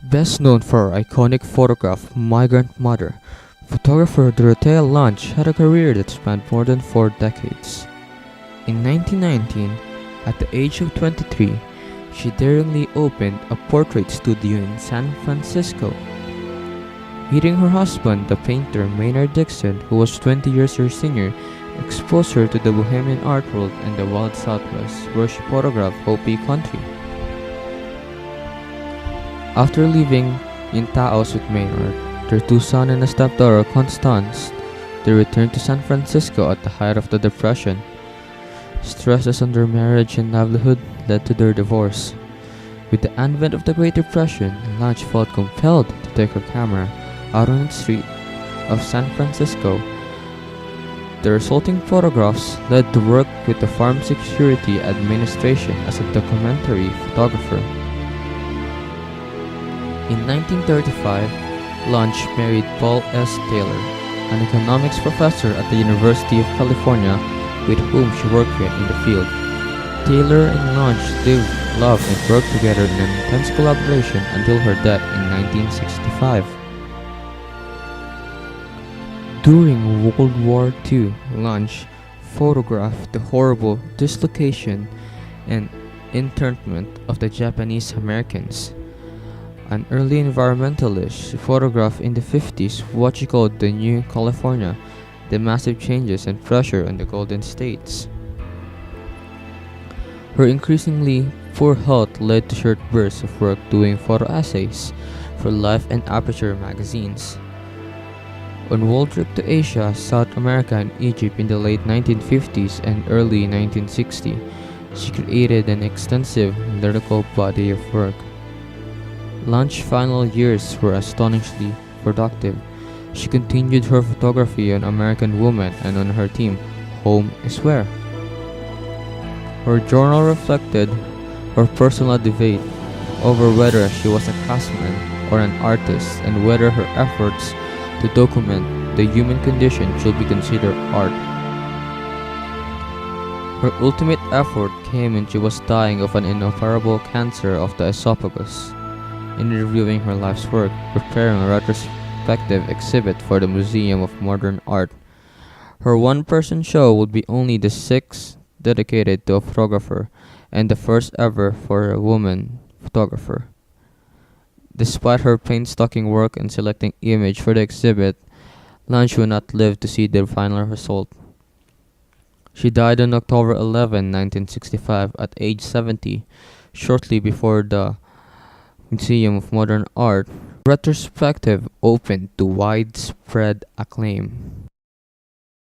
Best known for her iconic photograph Migrant Mother, photographer dorothelange had a career that spanned more than 4 decades. In 1919, at the age of 23, she daringly opened a portrait studio in San Francisco. Meeting her husband, the painter Maynard Dixon, who was 20 years her senior, exposed her to the bohemian art world and the wild Southwest, where she photographed Hopi country. After living in Taos with Maynard, their two sons and a stepdaughter Constance, they returned to San Francisco at the height of the Depression. Stresses on their marriage and livelihood led to their divorce. With the advent of the Great Depression, Lange felt compelled to take her camera out on the street of San Francisco. The resulting photographs led to work with the Farm Security Administration as a documentary photographer. In 1935, Lange married Paul S. Taylor, an economics professor at the University of California with whom she worked with in the field. Taylor and Lange lived, loved, and worked together in an intense collaboration until her death in 1965. During World War II, Lange photographed the horrible dislocation and internment of the Japanese Americans. An early environmentalist, she photographed in the 50s what she called the New California, the massive changes and pressure on the Golden States. Her increasingly poor health led to short bursts of work doing photo essays for Life and Aperture magazines. On world trip to Asia, South America, and Egypt in the late 1950s and early 1960s, she created an extensive lyrical body of work. Lange's final years were astonishingly productive. She continued her photography on American Woman and on her theme, Home is Where. Her journal reflected her personal debate over whether she was a craftsman or an artist and whether her efforts to document the human condition should be considered art. Her ultimate effort came when she was dying of an inoperable cancer of the esophagus. In reviewing her life's work, preparing a retrospective exhibit for the Museum of Modern Art, her one-person show would be only the sixth dedicated to a photographer and the first ever for a woman photographer. Despite her painstaking work in selecting images for the exhibit, Lange would not live to see the final result. She died on October 11, 1965 at age 70, shortly before the Museum of Modern Art retrospective opened to widespread acclaim.